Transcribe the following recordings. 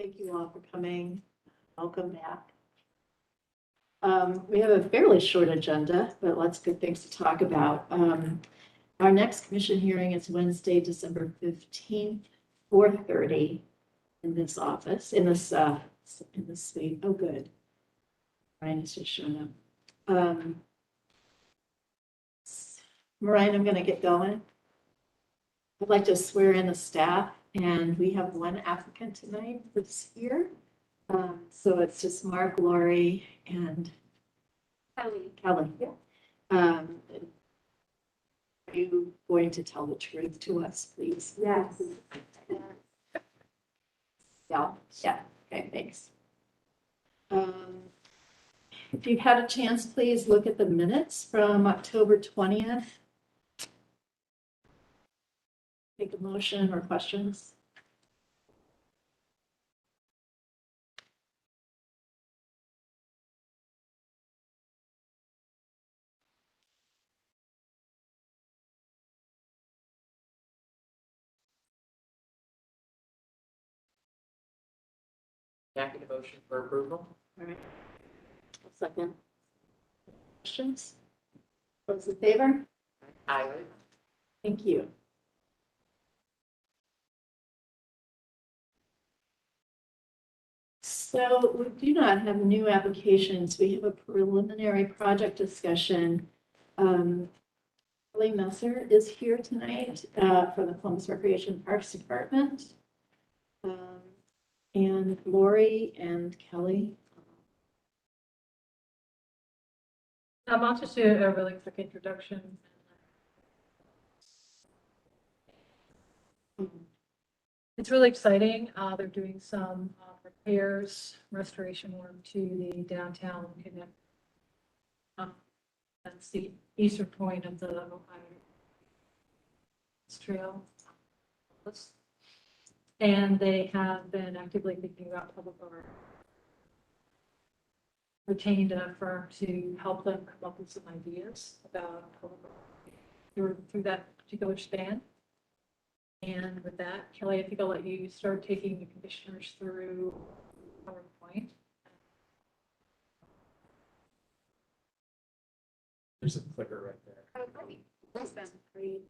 Thank you all for coming. Welcome back. We have a fairly short agenda, but lots of good things to talk about. Our next commission hearing is Wednesday, December 15th, 4:30 in this office, in this suite. Oh, good. Ryan is just showing up. Mariah, I'm going to get going. I'd like to swear in the staff, and we have one applicant tonight that's here. So it's just Mark, Lori, and Kelly. Yeah. Are you going to tell the truth to us, please? Yes. Yeah. Okay, thanks. If you've had a chance, please look at the minutes from October 20th. Take a motion or questions. Happy to motion for approval. All right. Second. Questions? Those in favor? Aye. Thank you. So we do not have new applications. We have a preliminary project discussion. Kelly Messer is here tonight for the Columbus Recreation Parks Department. And Lori and Kelly. I'll just do a really quick introduction. It's really exciting. They're doing some repairs, restoration work to the downtown connect. That's the eastern point of the Ohio Trail. And they have been actively thinking about public art. Retained a firm to help them come up with some ideas about public art through that particular span. And with that, Kelly, I think I'll let you start taking the commissioners through PowerPoint. There's a clicker right there. Oh, great. Awesome. Great.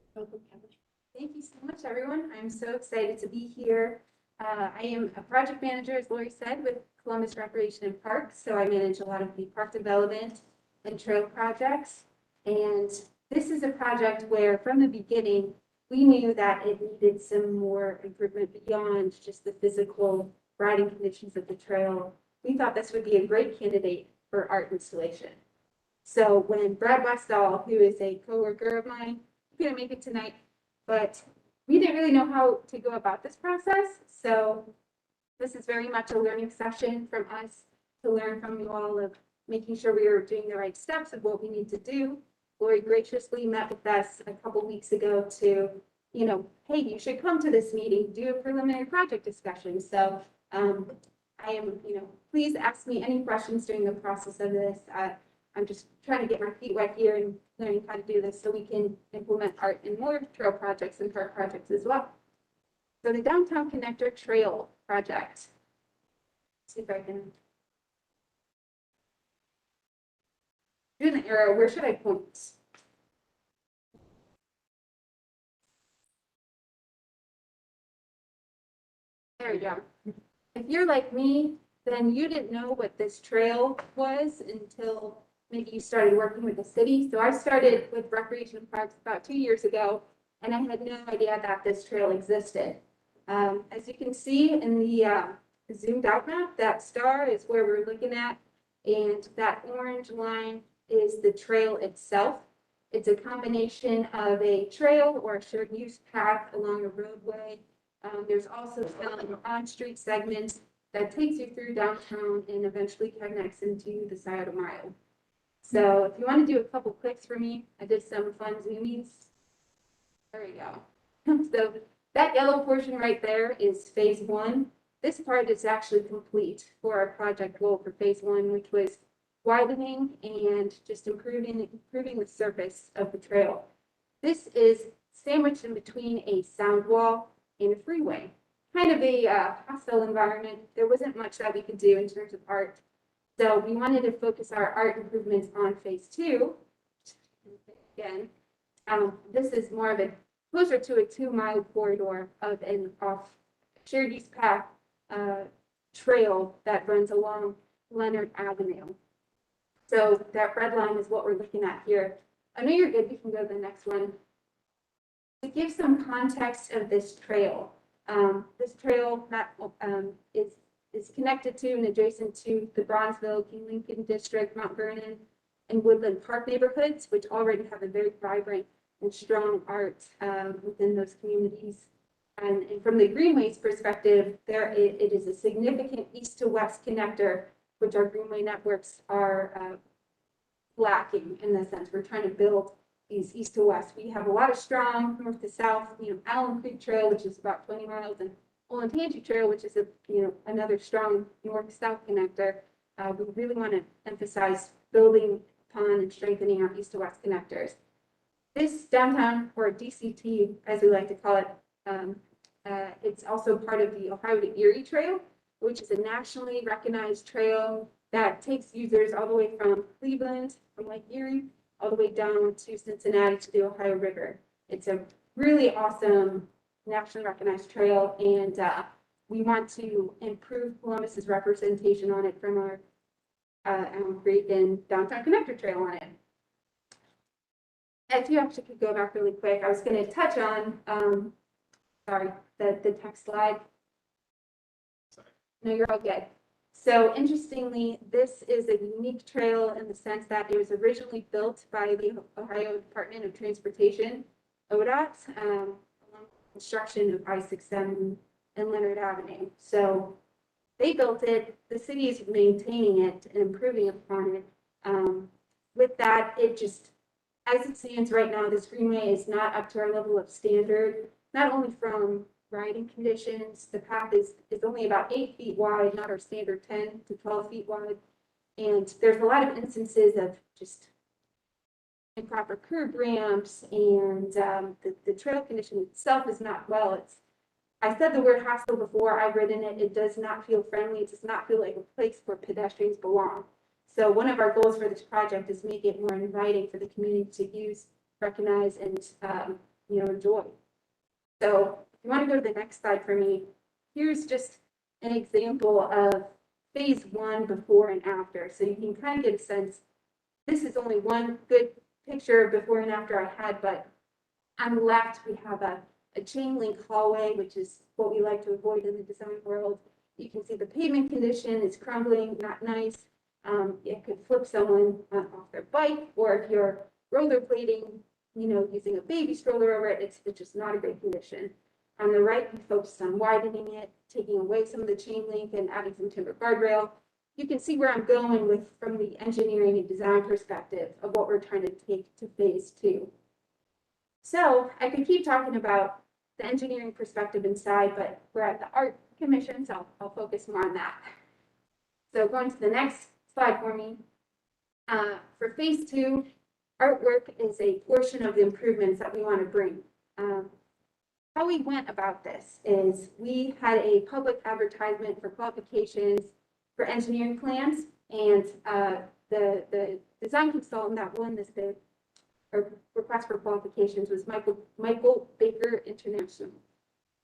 Thank you so much, everyone. I'm so excited to be here. I am a project manager, as Lori said, with Columbus Recreation and Parks. So I manage a lot of the park development and trail projects. And this is a project where from the beginning, we knew that it needed some more improvement beyond just the physical riding conditions of the trail. We thought this would be a great candidate for art installation. So when Brad Westall, who is a coworker of mine, couldn't make it tonight, but we didn't really know how to go about this process. So this is very much a learning session from us to learn from you all of making sure we are doing the right steps of what we need to do. Lori graciously met with us a couple weeks ago to, hey, you should come to this meeting, do a preliminary project discussion. So I am, please ask me any questions during the process of this. I'm just trying to get my feet wet here and learning how to do this so we can implement art in more trail projects and park projects as well. So the Downtown Connector Trail project. Let's see if I can do the arrow. Where should I point? There you go. If you're like me, then you didn't know what this trail was until maybe you started working with the city. So I started with Recreation Parks about 2 years ago, and I had no idea that this trail existed. As you can see in the zoomed out map, that star is where we're looking at, and that orange line is the trail itself. It's a combination of a trail or a shared use path along a roadway. There's also some on-street segments that takes you through downtown and eventually connects into the Scioto Mile. So if you want to do a couple clicks for me, I did some fun zoomies. There you go. So that yellow portion right there is phase one. This part is actually complete for our project goal for phase one, which was widening and just improving the surface of the trail. This is sandwiched in between a sound wall and a freeway. kind of a hostile environment. There wasn't much that we could do in terms of art. So we wanted to focus our art improvements on phase 2. Again, this is more of a closer to a 2-mile corridor of an off shared use path trail that runs along Leonard Avenue. So that red line is what we're looking at here. I know you're good. You can go to the next one. To give some context of this trail is connected to and adjacent to the Bronzeville, King Lincoln District, Mount Vernon, and Woodland Park neighborhoods, which already have a very vibrant and strong art within those communities. And from the greenways perspective, it is a significant east to west connector, which our greenway networks are lacking in the sense. We're trying to build these east to west. We have a lot of strong north to south, Allen Creek Trail, which is about 20 miles, and Olentangy Trail, which is another strong north-south connector. We really want to emphasize building upon and strengthening our east to west connectors. This downtown, or DCT, as we like to call it, it's also part of the Ohio to Erie Trail, which is a nationally recognized trail that takes users all the way from Cleveland, from Lake Erie, all the way down to Cincinnati to the Ohio River. It's a really awesome nationally recognized trail, and we want to improve Columbus's representation on it from our Allen Creek and Downtown Connector Trail on it. If you actually could go back really quick, I was going to touch on, the text slide. Sorry. No, you're all good. So interestingly, this is a unique trail in the sense that it was originally built by the Ohio Department of Transportation, ODOT, along with construction of I-67 and Leonard Avenue. So they built it, the city is maintaining it and improving upon it. With that, it just, as it stands right now, this greenway is not up to our level of standard, not only from riding conditions. The path is only about 8 feet wide, not our standard 10 to 12 feet wide. And there's a lot of instances of just improper curb ramps, and the trail condition itself is not well. I said the word hostile before. I've ridden it. It does not feel friendly. It does not feel like a place where pedestrians belong. So one of our goals for this project is make it more inviting for the community to use, recognize, and enjoy. So if you want to go to the next slide for me, here's just an example of phase 1 before and after. So you can kind of get a sense. This is only one good picture before and after I had, but on the left we have a chain link hallway, which is what we like to avoid in the design world. You can see the pavement condition is crumbling, not nice. It could flip someone off their bike, or if you're rollerblading, using a baby stroller over it, it's just not a great condition. On the right, we focused on widening it, taking away some of the chain link and adding some timber guardrail. You can see where I'm going from the engineering and design perspective of what we're trying to take to phase 2. So I could keep talking about the engineering perspective inside, but we're at the art commission, so I'll focus more on that. So going to the next slide for me. For phase 2, artwork is a portion of the improvements that we want to bring. How we went about this is we had a public advertisement for qualifications for engineering plans, and the design consultant that won this bid or request for qualifications was Michael Baker International.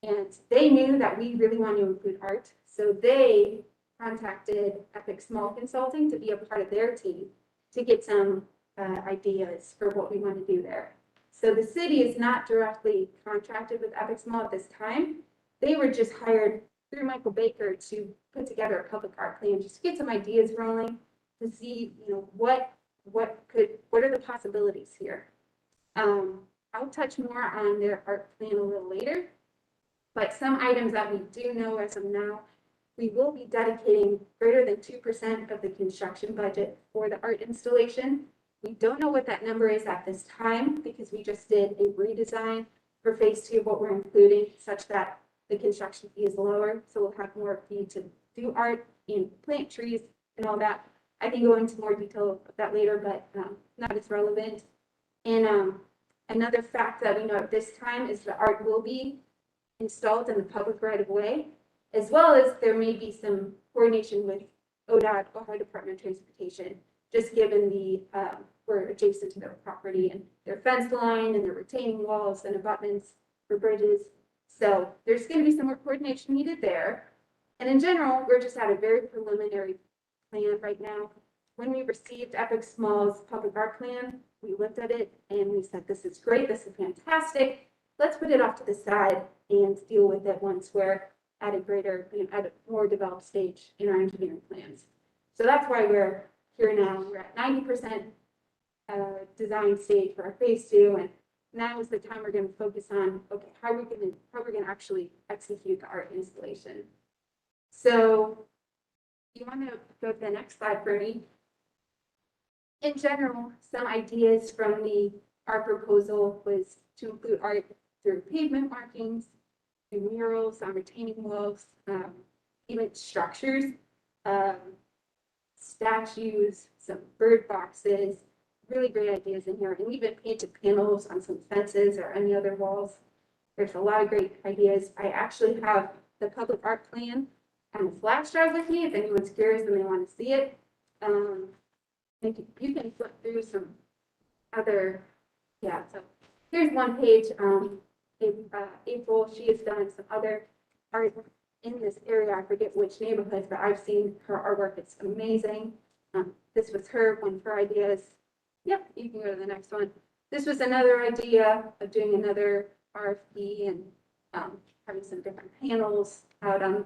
And they knew that we really wanted to include art, so they contacted Epic Small Consulting to be a part of their team to get some ideas for what we want to do there. So the city is not directly contracted with Epic Small at this time. They were just hired through Michael Baker to put together a public art plan, just to get some ideas rolling, to see, what are the possibilities here. I'll touch more on their art plan a little later, but some items that we do know as of now, we will be dedicating greater than 2% of the construction budget for the art installation. We don't know what that number is at this time because we just did a redesign for phase 2 of what we're including, such that the construction fee is lower. So we'll have more fee to do art and plant trees and all that. I can go into more detail of that later, but not as relevant. And another fact that we know at this time is the art will be installed in the public right of way, as well as there may be some coordination with ODOT, Ohio Department of Transportation, just given the, we're adjacent to their property and their fence line and their retaining walls and abutments for bridges. So there's going to be some more coordination needed there. And in general, we're just at a very preliminary plan right now. When we received Epic Small's public art plan, we looked at it and we said, this is great, this is fantastic. Let's put it off to the side and deal with it once we're at a greater, at a more developed stage in our engineering plans. So that's why we're here now. We're at 90% design stage for our phase 2, and now is the time we're going to focus on, okay, how we're going to actually execute the art installation. So you want to go to the next slide for me. In general, some ideas from our proposal was to include art through pavement markings, through murals on retaining walls, even structures, statues, some bird boxes, really great ideas in here, and even painted panels on some fences or any other walls. There's a lot of great ideas. I actually have the public art plan on a flash drive with me if anyone's curious and they want to see it. You can flip through some other, so here's one page. April, she has done some other art in this area. I forget which neighborhoods, but I've seen her artwork. It's amazing. This was one of her ideas. Yep, you can go to the next one. This was another idea of doing another RFP and having some different panels out on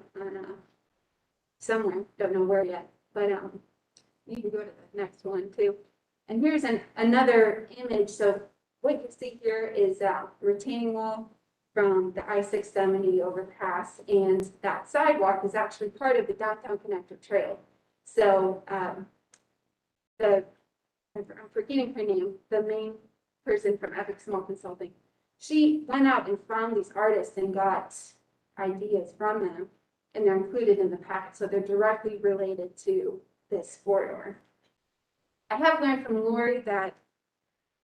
somewhere. Don't know where yet, but you can go to the next one too. And here's another image. So what you see here is a retaining wall from the I-670 overpass, and that sidewalk is actually part of the downtown connector trail. So I'm forgetting her name, the main person from Epic Small Consulting. She went out and found these artists and got ideas from them, and they're included in the packet. So they're directly related to this corridor. I have learned from Lori that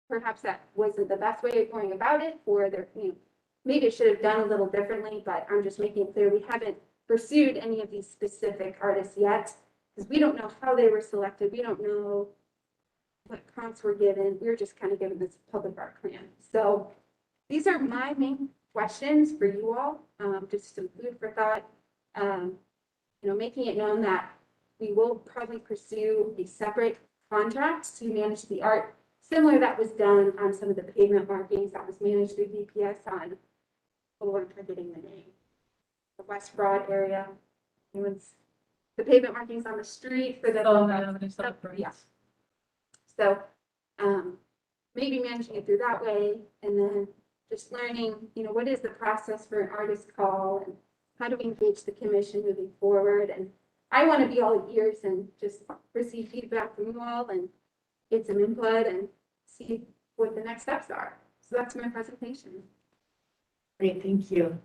perhaps that wasn't the best way of going about it, or there, maybe it should have done a little differently, but I'm just making it clear we haven't pursued any of these specific artists yet, because we don't know how they were selected. We don't know what prompts were given. We were just kind of given this public art plan. So these are my main questions for you all, just some food for thought, making it known that we will probably pursue a separate contract to manage the art, similar that was done on some of the pavement markings that was managed through DPS on, I'm forgetting the name, the West Broad area. The pavement markings on the street for the yeah. So maybe managing it through that way, and then just learning, what is the process for an artist call, and how do we engage the commission moving forward. And I want to be all ears and just receive feedback from you all and get some input and see what the next steps are. So that's my presentation. Great, thank you.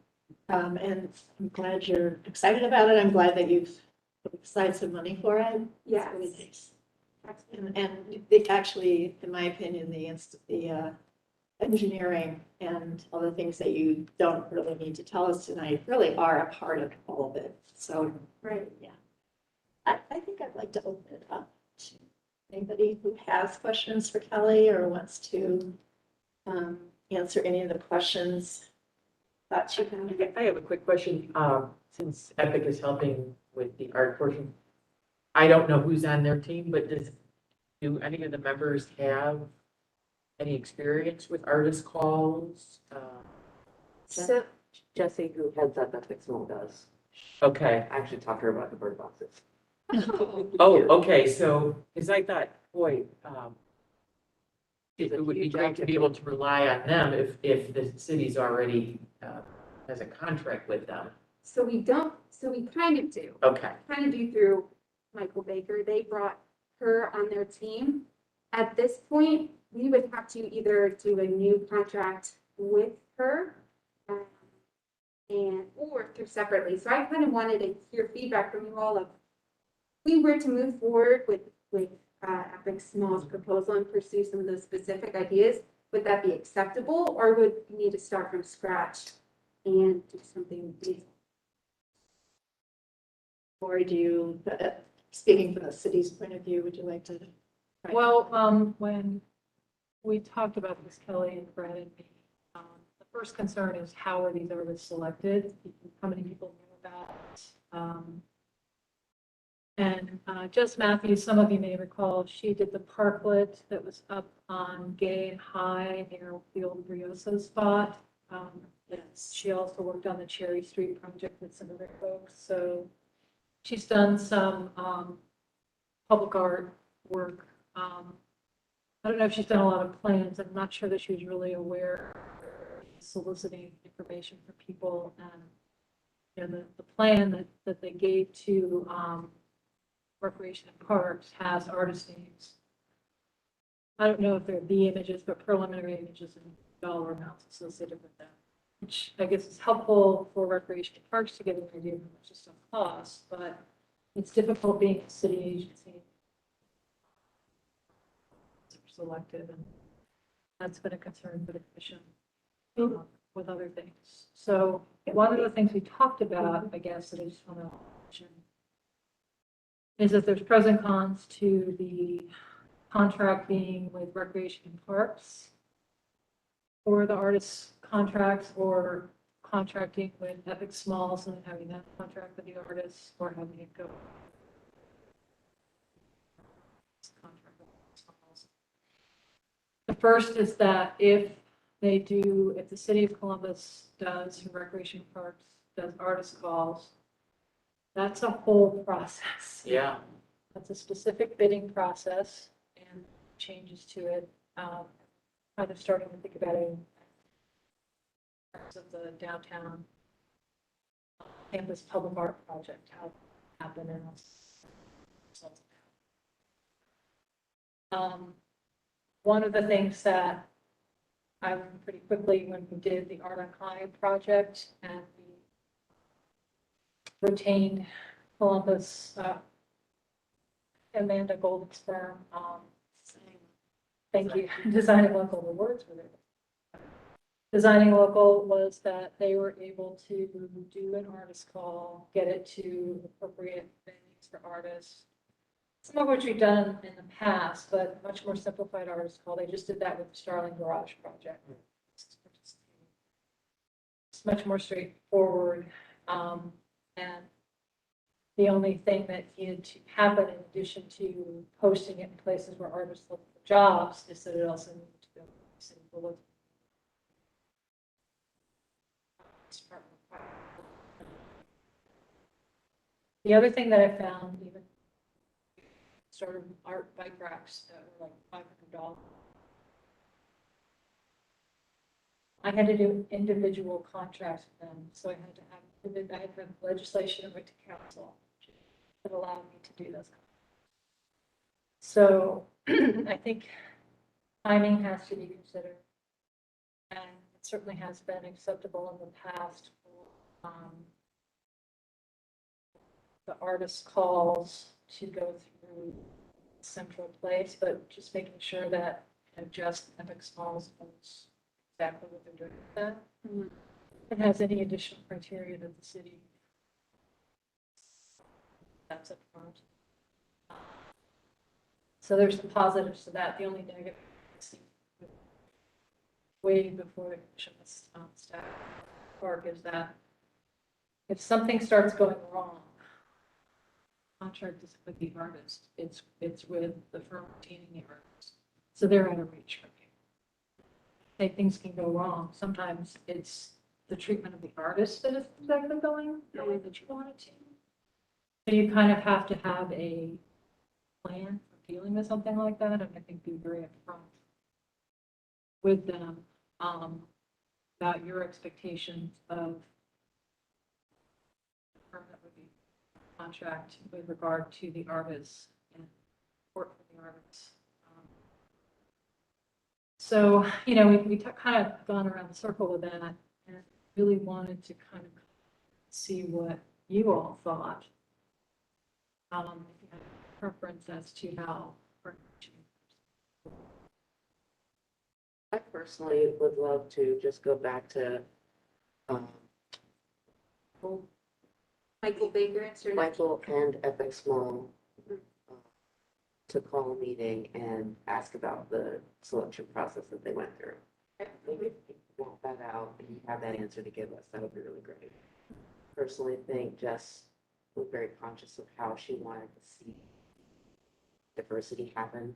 And I'm glad you're excited about it. I'm glad that you've put aside some money for it. Yes. It's really nice. And it actually, in my opinion, the engineering and all the things that you don't really need to tell us tonight really are a part of all of it. So, Right. Yeah. I think I'd like to open it up to anybody who has questions for Kelly or wants to answer any of the questions that you have. I have a quick question. Since Epic is helping with the art portion, I don't know who's on their team, but do any of the members have any experience with artist calls? So Jesse, who heads up Epic Small, does. Okay. I actually talked to her about the bird boxes. Oh, okay. So, because I thought, boy, it would be great to be able to rely on them if the city's already has a contract with them. So we kind of do. Okay. Kind of do through Michael Baker. They brought her on their team. At this point, we would have to either do a new contract with her or through separately. So I kind of wanted to hear feedback from you all of, if we were to move forward with Epic Small's proposal and pursue some of those specific ideas, would that be acceptable, or would we need to start from scratch and do something big. Or do you, speaking from the city's point of view, would you like to? Well, when we talked about this, Kelly and Brad and me, the first concern is how are these artists selected? How many people knew about it? And Jess Matthews, some of you may recall, she did the parklet that was up on Gay and High near the old Brioso spot. Yes. She also worked on the Cherry Street project with some other folks. So she's done some public art work. I don't know if she's done a lot of plans. I'm not sure that she was really aware of soliciting information for people. And you know, the plan that they gave to Recreation and Parks has artist names. I don't know if they're the images, but preliminary images and dollar amounts associated with them, which I guess is helpful for Recreation and Parks to get an idea of how much this stuff costs, but it's difficult being a city agency. Selected, and that's been a concern for the commission with other things. So one of the things we talked about, I guess, that I just want to mention is that there's pros and cons to the contracting with Recreation and Parks or the artists' contracts, or contracting with Epic Smalls and having that contract with the artists, or having it go contract with Smalls. The first is that if the city of Columbus does, Recreation Parks does artist calls, that's a whole process. Yeah, That's a specific bidding process and changes to it. Kind of starting to think about it in terms of the downtown campus public art project, how it happened and one of the things that I learned pretty quickly when we did the Art on High project and we retained Columbus, Amanda Golden's firm, thank you, Designing Local, the words were there. Designing Local was that they were able to do an artist call, get it to appropriate venues for artists. Some of which we've done in the past, but much more simplified artist call. They just did that with the Starling Garage project. It's much more straightforward. And the only thing that needed to happen in addition to posting it in places where artists look for jobs is that it also needed to go to the city bulletin. The other thing that I found, even sort of art bike racks that were like $500. I had to do individual contracts with them, so I had to have legislation that went to council that allowed me to do those. So I think timing has to be considered, and it certainly has been acceptable in the past for the artist calls to go through a central place, but just making sure that just Epic Smalls knows exactly what they're doing with that. Mhm. It has any additional criteria that the city that's up front. So there's some positives to that. The only negative is way before the commission staff work is that if something starts going wrong, contract is with the artist. It's with the firm retaining the artist. So they're out of reach from you. Hey, things can go wrong. Sometimes it's the treatment of the artist that is exactly going the way that you want it to. So you kind of have to have a plan for dealing with something like that, and I think be very upfront with them about your expectations of the firm that would be contract with regard to the artists and support for the artists. So, you know, we kind of gone around the circle with that and really wanted to kind of see what you all thought. If you had a preference as to how. I personally would love to just go back to Michael Baker and Sir Michael and Epic Small Mhm. uh, to call a meeting and ask about the selection process that they went through. Maybe if you want that out and you have that answer to give us, that would be really great. Personally, think Jess was very conscious of how she wanted to see diversity happen,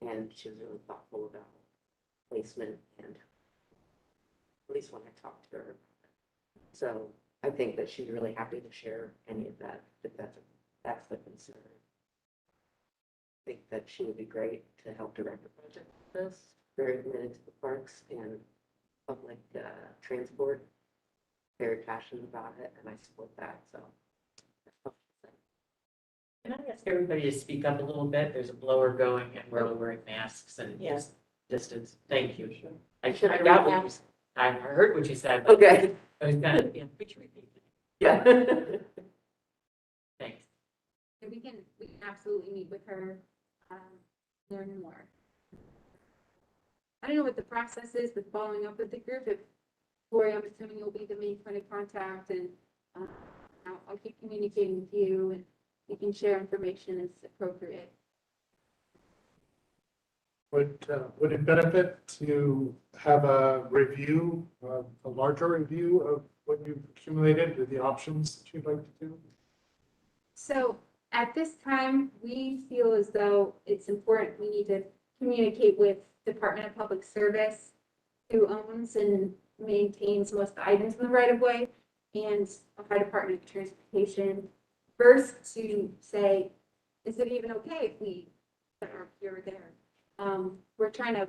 and she was really thoughtful about placement and at least when I talked to her. So I think that she's really happy to share any of that, if that's the concern. I think that she would be great to help direct the project with this, very committed to the parks and public transport, very passionate about it, and I support that, so. Can I ask everybody to speak up a little bit? There's a blower going and we're all wearing masks and just distance. Thank you. I got what you, I heard what you said. but Okay, I was kind of, yeah, could you repeat that? yeah. Thanks. Yeah, we can absolutely meet with her, learn more. I don't know what the process is with following up with the group. If Lori, I'm assuming you'll be the main point of contact, and I'll keep communicating with you, and you can share information as appropriate. Would it benefit to have a review, a larger review of what you've accumulated, or the options that you'd like to do? So at this time, we feel as though it's important, we need to communicate with Department of Public Service, who owns and maintains most of the items in the right of way, and Ohio Department of Transportation, first to say, is it even okay if we are here or there? We're trying to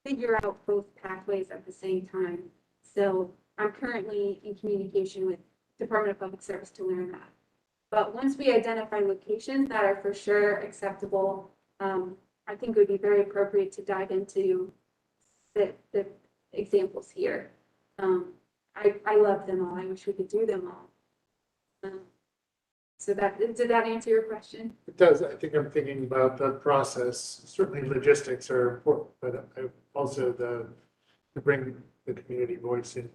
figure out both pathways at the same time. So I'm currently in communication with Department of Public Service to learn that. But once we identify locations that are for sure acceptable, I think it would be very appropriate to dive into the examples here. I love them all. I wish we could do them all. So did that answer your question? It does. I think I'm thinking about the process. Certainly logistics are important, but also to bring the community voice in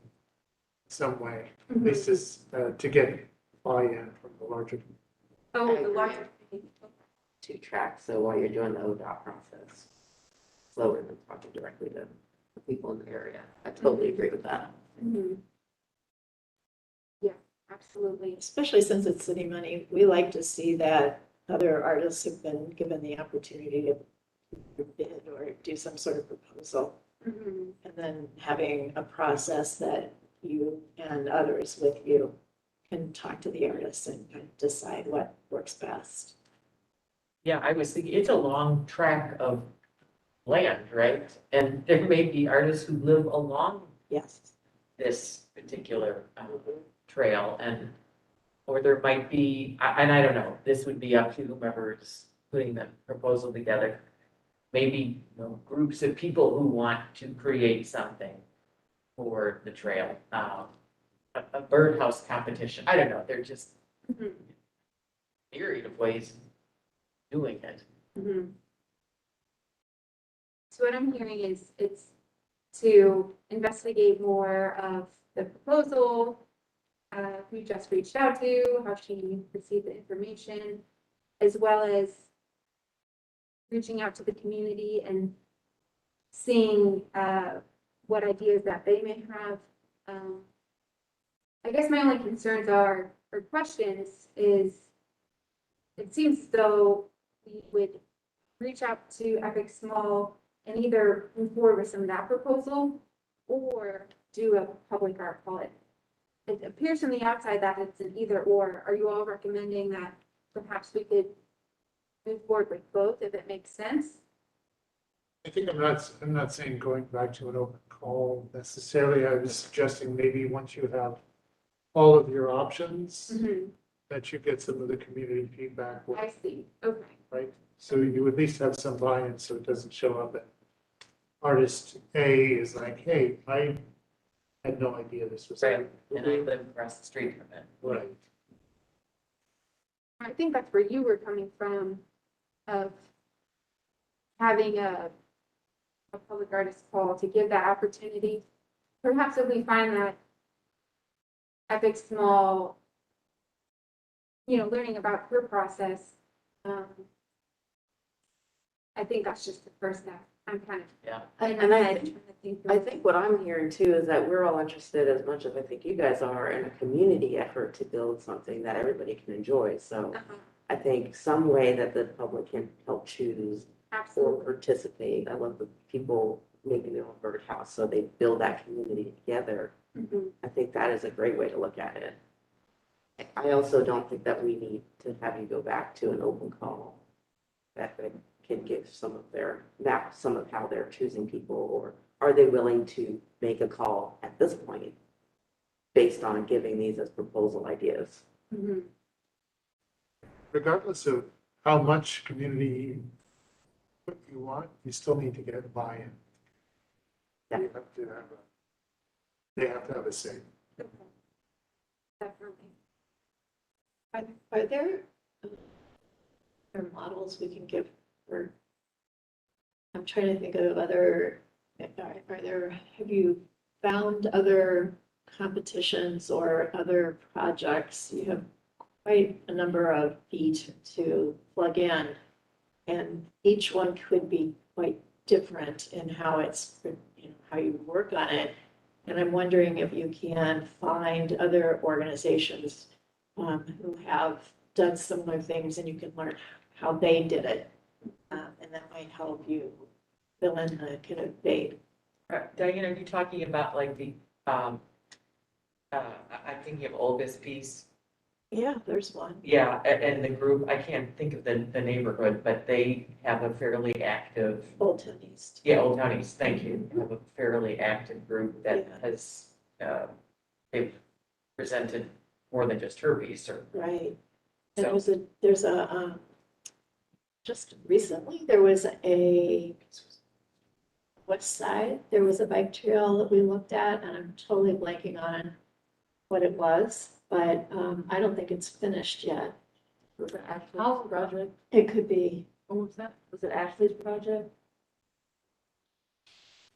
some way, at least to get buy-in from the larger. Oh, I the agree. larger. 2 tracks, so while you're doing the ODOT process, slower than talking directly to the people in the area. I totally agree with that. Mhm. Yeah, absolutely. Especially since it's city money, we like to see that other artists have been given the opportunity to bid or do some sort of proposal. Mhm. And then having a process that you and others with you can talk to the artists and kind of decide what works best. Yeah, I was thinking, it's a long track of land, right? And there may be artists who live along Yes. this particular trail and, or there might be, and I don't know, this would be up to whomever's putting the proposal together. Maybe, groups of people who want to create something for the trail. A birdhouse competition, I don't know, they're just Mhm. myriad of ways of doing it. Mhm. So what I'm hearing is it's to investigate more of the proposal, who just reached out to, how she received the information, as well as reaching out to the community and seeing what ideas that they may have. I guess my only concerns are, or questions, is it seems as though we would reach out to Epic Small and either move forward with some of that proposal or do a public art audit. It appears from the outside that it's an either or. Are you all recommending that perhaps we could move forward with both if it makes sense? I think I'm not saying going back to an open call necessarily. I was suggesting maybe once you have all of your options, that you get some of the community feedback, I see. Okay. right? So you at least have some buy-in, so it doesn't show up that artist A is like, hey, I had no idea this was. Right. And I live across the street from it. Right. I think that's where you were coming from, of having a public artist call to give that opportunity. Perhaps if we find that Epic's small, learning about her process. I think that's just the first step. I'm kind of. Yeah. And I trying to think I through. think what I'm hearing too is that we're all interested as much as I think you guys are in a community effort to build something that everybody can enjoy. So Uh-huh. I think some way that the public can help choose or Absolutely. participate. I love the people making their own birdhouse, so they build that community together. Mhm. I think that is a great way to look at it. I also don't think that we need to have you go back to an open call that they can give some of how they're choosing people, or are they willing to make a call at this point based on giving these as proposal ideas? Mhm. Regardless of how much community you want, you still need to get buy-in. Yeah. You have to have they have to have a say. Okay. Definitely. Are there models we can give, or I'm trying to think of other, are there, have you found other competitions or other projects? You have quite a number of feet to plug in, and each one could be quite different in how it's, how you work on it. And I'm wondering if you can find other organizations who have done similar things, and you can learn how they did it. And that might help you fill in the kind of date. Diane, are you talking about like the, I'm thinking of Olga's piece. Yeah, there's one. Yeah, and the group, I can't think of the neighborhood, but they have a fairly active, Old Town East. yeah, Old Townies, thank you. Have a fairly active group that Yeah. has, they've presented more than just her piece, or, Right. And so, there's a, just recently, there was a, west side, there was a bike trail that we looked at, and I'm totally blanking on what it was, but I don't think it's finished yet. Was it Ashley's House project? It could be. What was that? Was it Ashley's project?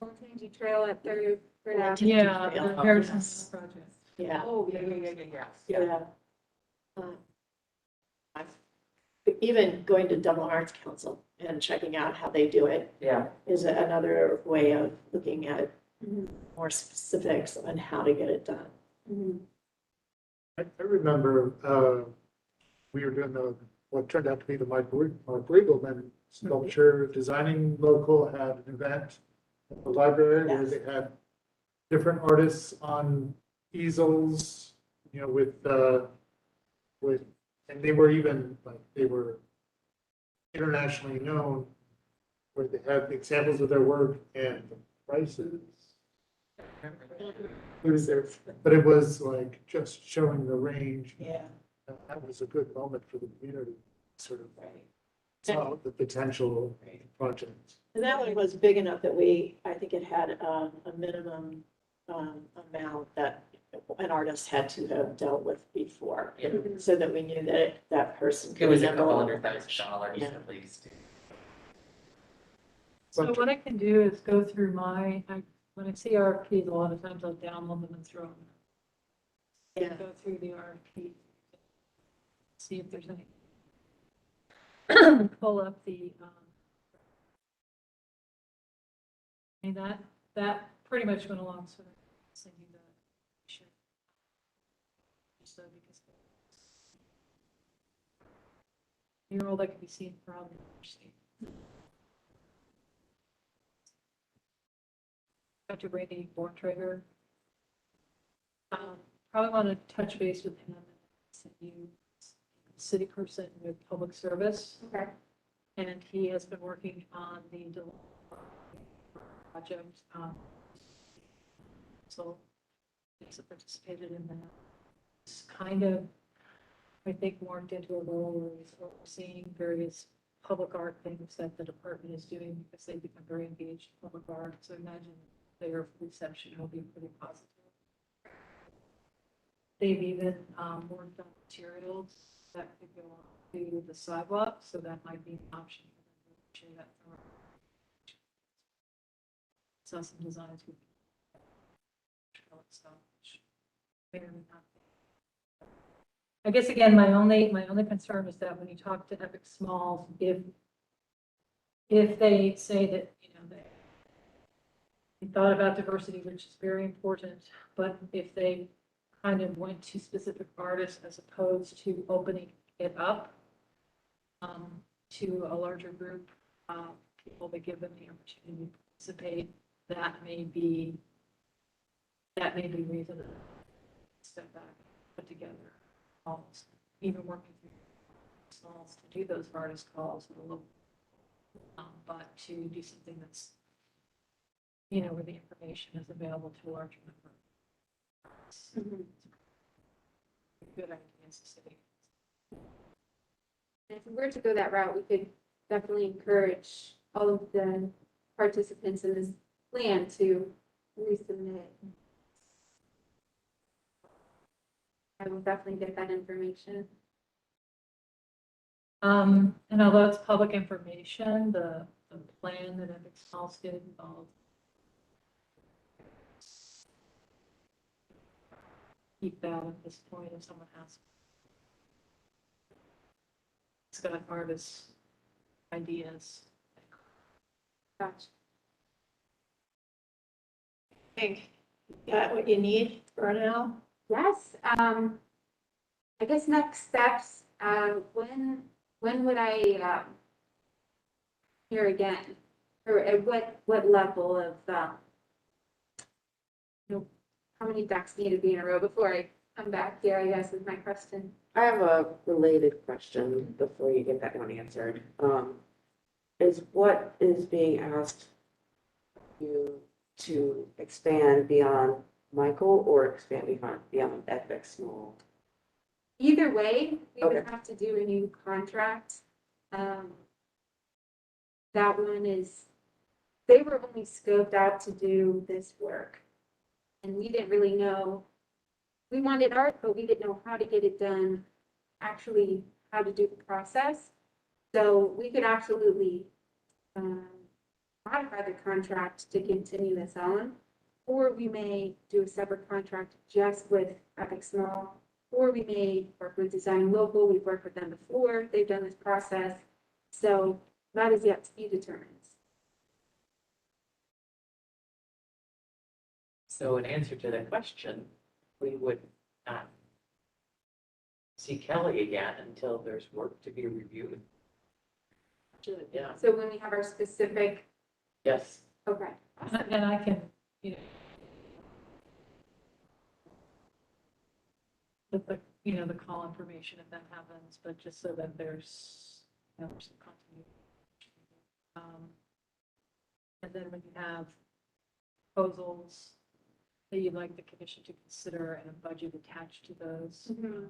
Multi Trail at Third Avenue. Yeah, Yeah. the Harrison's project. Yeah. oh, yeah. Yeah. Um, Even going to Dublin Arts Council and checking out how they do it Yeah, is another way of looking at Mhm. more specifics on how to get it done. Mhm. I remember we were doing what turned out to be the Mark Riegelman sculpture designing local, had an event at the library where Yes. they had different artists on easels, and they were even, like, they were internationally known, where they had examples of their work and the prices. But it was like just showing the range. Yeah, And that was a good moment for the community, sort of right. saw the potential of the project. And that one was big enough that I think it had a minimum amount that an artist had to have dealt with before, yeah. so that we knew that that person. It was a could couple handle $100,000 Yeah. at least. So what I can do is go through when I see RFPs, a lot of times I'll download them and throw them. Yeah. Go through the RFP, see if there's any. Pull up the, I mean, that pretty much went along, so sending the. So because. Your role that can be seen from. Dr. Brady Borntrager. Probably want to touch base with him. You, city person with public service, Okay. and he has been working on the project. So he's participated in that. It's kind of, I think, morphed into a role where he's overseeing various public art things that the department is doing because they've become very engaged in public art. So imagine their reception will be pretty positive. They've even worked on materials that could go on to the sidewalk, so that might be an option for them to share that from. So some designs would be stuff, which may or may not be I guess again, my only concern is that when you talk to Epic Smalls, if they say that, they thought about diversity, which is very important, but if they kind of went to specific artists as opposed to opening it up to a larger group of people that give them the opportunity to participate, that may be reason to step back, put together calls, even working through smalls to do those artist calls at a local, but to do something that's, where the information is available to a larger number. It's a good idea as a city. And if we were to go that route, we could definitely encourage all of the participants in this plan to resubmit. I will definitely get that information. And although it's public information, the plan that Epic Smalls did involve keep that at this point if someone has. It's got artists' ideas. Gotcha. I think you got what you need for now. Yes, I guess next steps, when would I, hear again? Or at what level of, how many ducks need to be in a row before I come back here, I guess is my question. I have a related question before you get that one answered. Is what is being asked you to expand beyond Michael or expand beyond Epic Small? Either way, we would Okay. have to do a new contract. That one is, they were only scoped out to do this work. And we didn't really know, we wanted art, but we didn't know how to get it done, actually how to do the process. So we could absolutely modify the contract to continue this on, or we may do a separate contract just with Epic Small, or we may work with Design Local. We've worked with them before. They've done this process. So that is yet to be determined. So in answer to that question, we would not see Kelly again until there's work to be reviewed. Yeah, So when we have our specific, yes. okay. And I can, put the call information if that happens, but just so that there's some continuity. And then when you have proposals that you'd like the commission to consider and a budget attached to those, and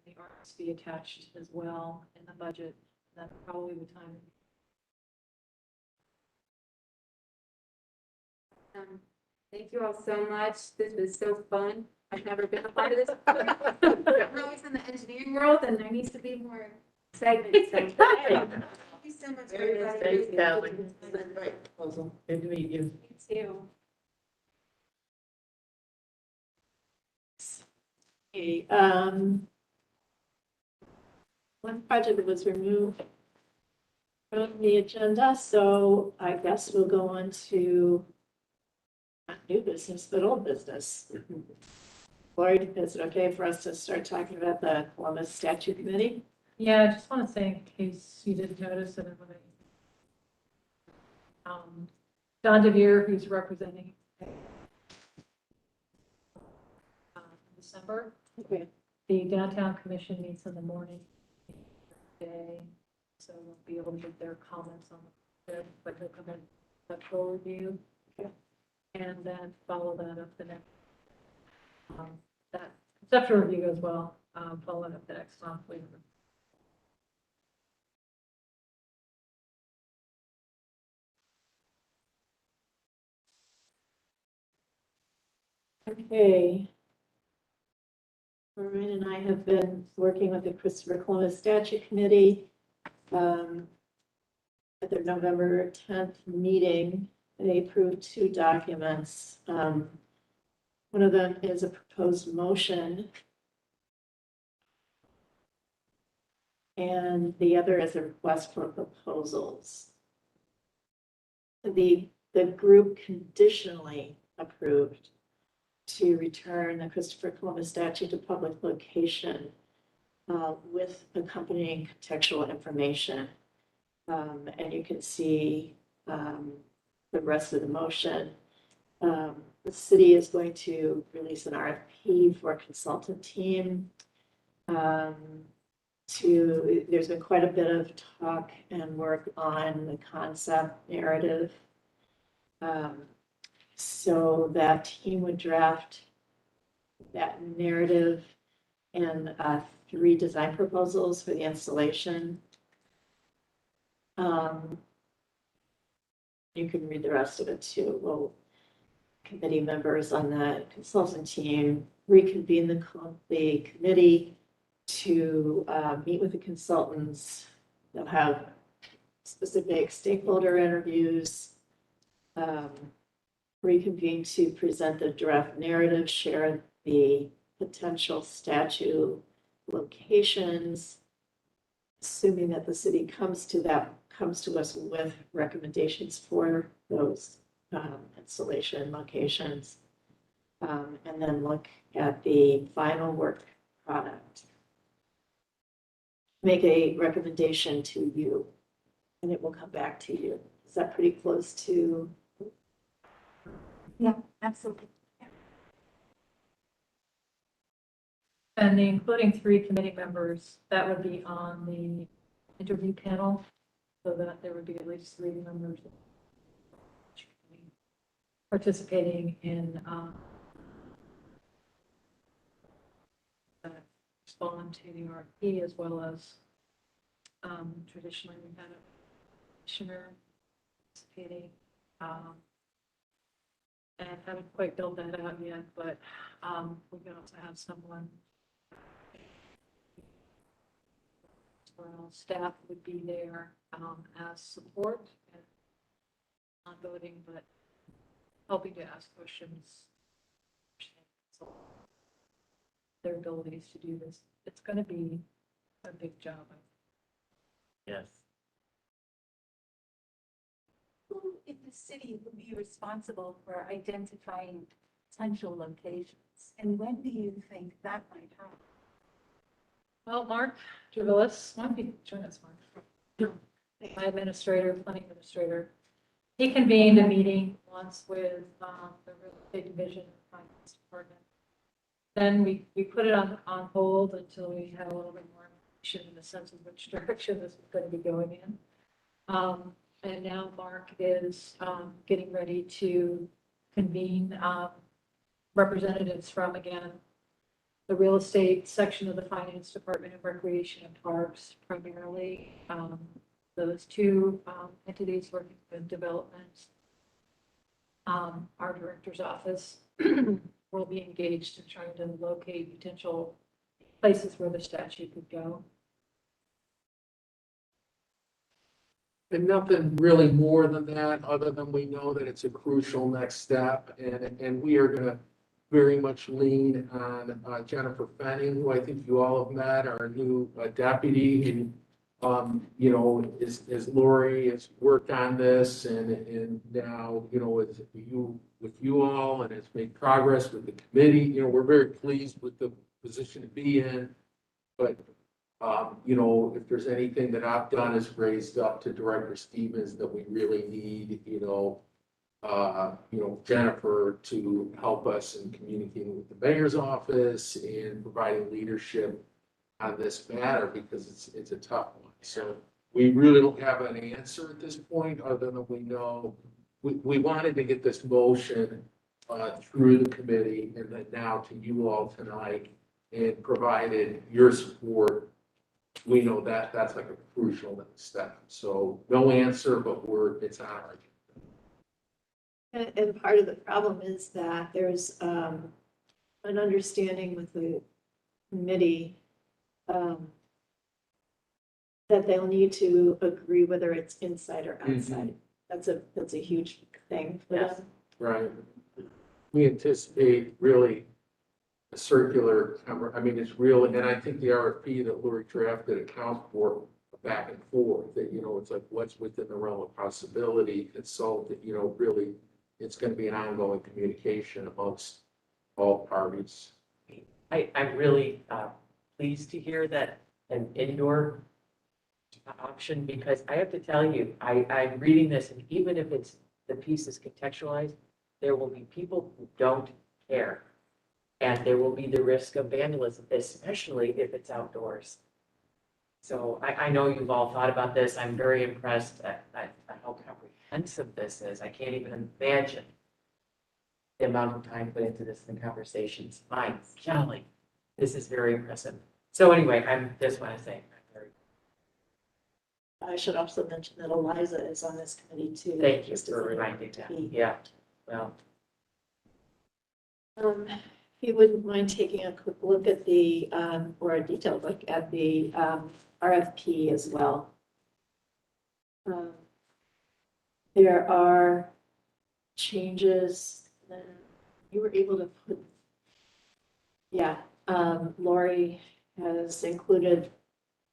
the arts be attached as well in the budget, that's probably the time. Thank you all so much. This was so fun. I've never been a part of this. We're always in the engineering world, and there needs to be more segments. So, thank you so much, everybody. Thanks, Kelly. Proposal. Good to meet you. You too. Okay, one project was removed from the agenda, so I guess we'll go on to not new business, but old business. Lloyd, is it okay for us to start talking about the Columbus Statute Committee? Yeah, I just want to say, in case you didn't notice it, Don DeVere, who's representing in December, Okay. the downtown commission meets in the morning day, so we'll be able to get their comments on it, but he'll come in conceptual review. And then follow that up the next, that conceptual review goes well, follow it up the next month later. Okay. Maureen and I have been working with the Christopher Columbus Statute Committee at their November 10th meeting. They approved 2 documents. One of them is a proposed motion And the other is a request for proposals. The group conditionally approved to return the Christopher Columbus statue to public location with accompanying contextual information. And you can see the rest of the motion. The city is going to release an RFP for a consultant team. There's been quite a bit of talk and work on the concept narrative. So that team would draft that narrative and 3 design proposals for the installation. You can read the rest of it too. Well, committee members on the consultant team reconvene the committee to meet with the consultants. They'll have specific stakeholder interviews, reconvene to present the draft narrative, share the potential statute locations, assuming that the city comes to us with recommendations for those installation locations, and then look at the final work product. Make a recommendation to you, and it will come back to you. Is that pretty close to? Yeah, absolutely. And including 3 committee members, that would be on the interview panel, so that there would be at least 3 members participating in respond to the RFP, as well as traditionally we've had a commissioner participating. And haven't quite built that out yet, but we can also have someone. Well, staff would be there as support and not voting, but helping to ask questions. So their abilities to do this. It's going to be a big job. Yes. Who in the city would be responsible for identifying potential locations? And when do you think that might happen? Well, Mark Gervillis, why don't you join us, Mark? My administrator, planning administrator. He convened a meeting once with the real estate division of the finance department. Then we put it on hold until we had a little bit more information in the sense of which direction this was going to be going in. And now Mark is getting ready to convene representatives from, again, the real estate section of the finance department of recreation and parks, primarily. Those 2 entities working with development. Our director's office will be engaged in trying to locate potential places where the statute could go. And nothing really more than that, other than we know that it's a crucial next step, and we are gonna very much lean on Jennifer Fenning, who I think you all have met, our new deputy, and you know, as Lori has worked on this, and now, you know, with you all, and has made progress with the committee, you know, we're very pleased with the position to be in, but you know, if there's anything that I've done is raised up to Director Stevens that we really need, you know, Jennifer to help us in communicating with the mayor's office and providing leadership on this matter, because it's a tough one. So we really don't have an answer at this point, other than we know we wanted to get this motion through the committee and then now to you all tonight, and provided your support, we know that that's like a crucial next step. So no answer, but it's on our agenda. And part of the problem is that there's an understanding with the committee that they'll need to agree whether it's inside or outside. That's a huge thing for Yes. them. Right. We anticipate really a circular, I mean, it's real, and I think the RFP that Lori drafted accounts for back and forth, that, you know, it's like what's within the realm of possibility, consult that, you know, really, it's gonna be an ongoing communication amongst all parties. I'm really pleased to hear that an indoor option, because I have to tell you, I'm reading this, and even if it's, the piece is contextualized, there will be people who don't care. And there will be the risk of vandalism, especially if it's outdoors. So I know you've all thought about this. I'm very impressed at how comprehensive this is. I can't even imagine the amount of time put into this in conversations. My golly, this is very impressive. So anyway, I just want to say, I'm very I should also mention that Eliza is on this committee too. thank you just as for a note reminding to that. be- Yeah, well, If you wouldn't mind taking a quick look at the, or a detailed look at the RFP as well. There are changes that you were able to put. Yeah, Lori has included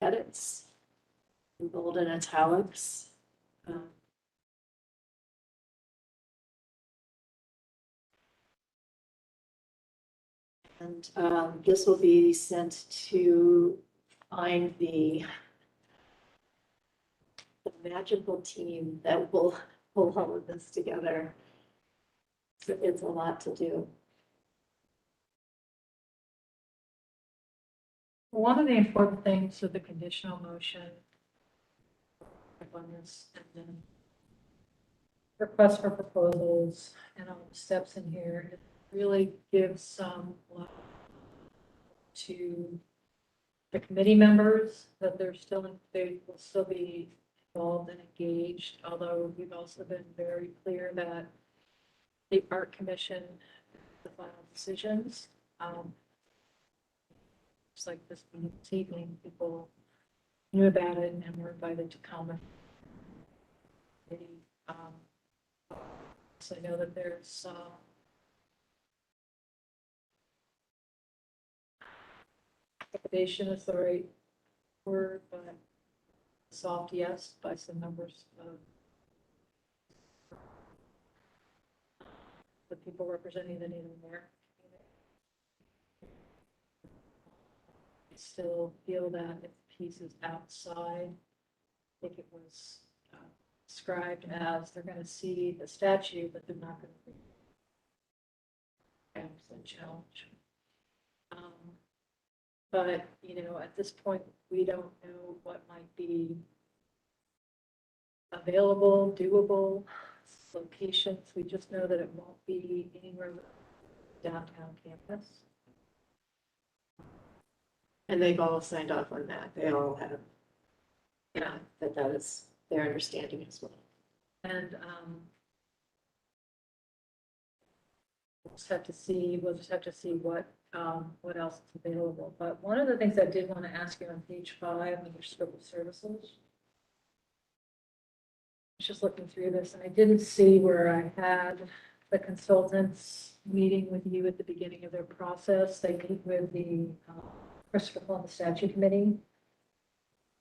edits in bold and italics. And this will be sent to find the magical team that will pull all of this together. It's a lot to do. One of the important things with the conditional motion on this, and then request for proposals and all the steps in here, it really gives some to the committee members that they will still be involved and engaged, although we've also been very clear that the art commission, the final decisions. Just like this evening, people knew about it and were invited to comment. So I know that there's trepidation is the right word, but soft yes by some members of the people representing the Native American community. I still feel that if the piece is outside, I think it was described as they're going to see the statute, but they're not going to the challenge. But, you know, at this point, we don't know what might be available, doable locations. We just know that it won't be anywhere downtown campus. And they've all signed off on that. They all have, yeah, that is their understanding as well. And we'll just have to see what else is available. But one of the things I did want to ask you on page 5 under scope of services, I was just looking through this and I didn't see where I had the consultants meeting with you at the beginning of their process. They meet with the Christopher Columbus Statute Committee.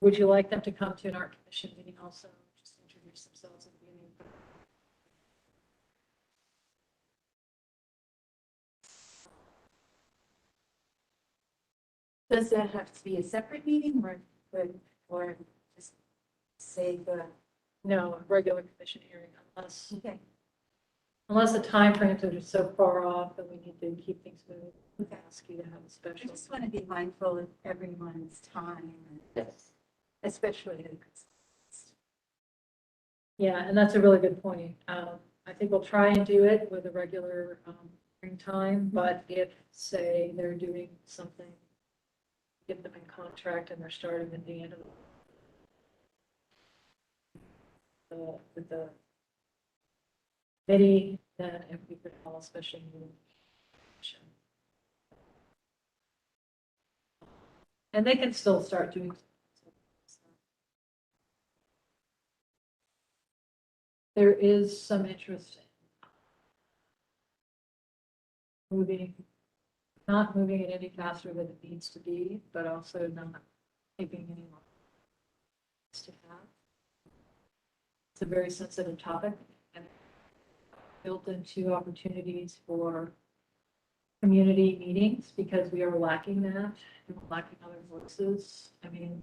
Would you like them to come to an art commission meeting also? Just introduce themselves at the beginning. Does that have to be a separate meeting or just say the, No, a regular commission hearing unless okay, the timeframes are just so far off that we need to keep things moving. Okay. Ask you to have a I special. just want to be mindful of everyone's time, yes. especially the Yeah, and that's a really good point. I think we'll try and do it with a regular hearing time, but if, say, they're doing something, get them in contract and they're starting at the end of with the committee, then if we could call a special meeting. And they can still start doing. There is some interest in moving not moving it any faster than it needs to be, but also not taking any longer to have. It's a very sensitive topic and built into opportunities for community meetings because we are lacking that. We're lacking other voices. I mean,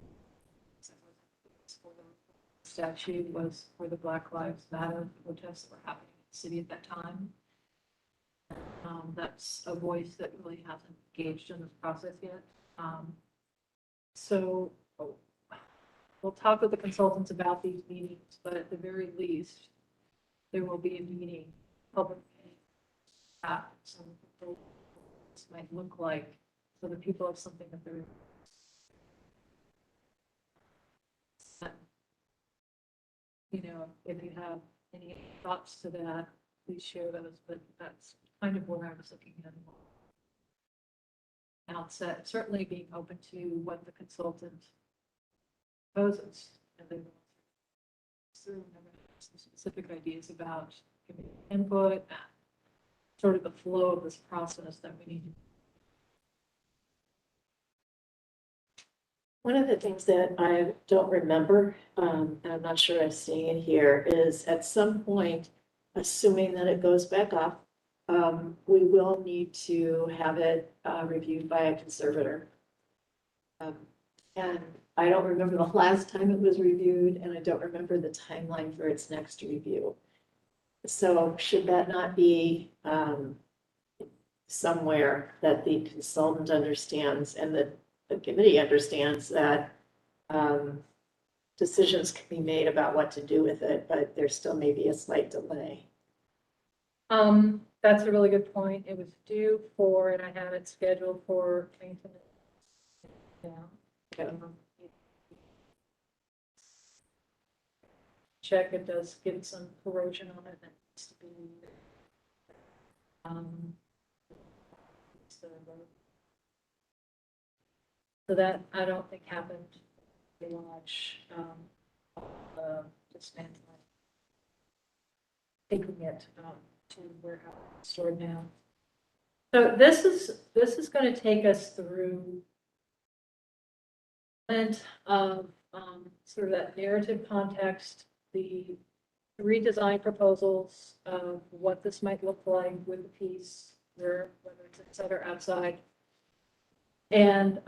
statute was for the Black Lives Matter protests that were happening in the city at that time. That's a voice that really hasn't engaged in this process yet. So we'll talk with the consultants about these meetings, but at the very least, there will be a meeting, public meeting, some proposals might look like, so that people have something that they're. You know, if you have any thoughts to that, please share those, but that's kind of what I was looking at. Outset, certainly being open to what the consultant proposes, and then some specific ideas about community input and sort of the flow of this process that we need. One of the things that I don't remember, and I'm not sure I'm seeing it here, is at some point, assuming that it goes back up, we will need to have it reviewed by a conservator. And I don't remember the last time it was reviewed, and I don't remember the timeline for its next review. So should that not be somewhere that the consultant understands and the committee understands that decisions can be made about what to do with it, but there still may be a slight delay. That's a really good point. It was due for, and I had it scheduled for maintenance. Yeah. Check, it does get some corrosion on it that needs to be. So that I don't think happened very much. Dismantling, taking it to warehouse stored now. So this is going to take us through and sort of that narrative context, the redesign proposals of what this might look like with the piece, whether it's inside or outside, and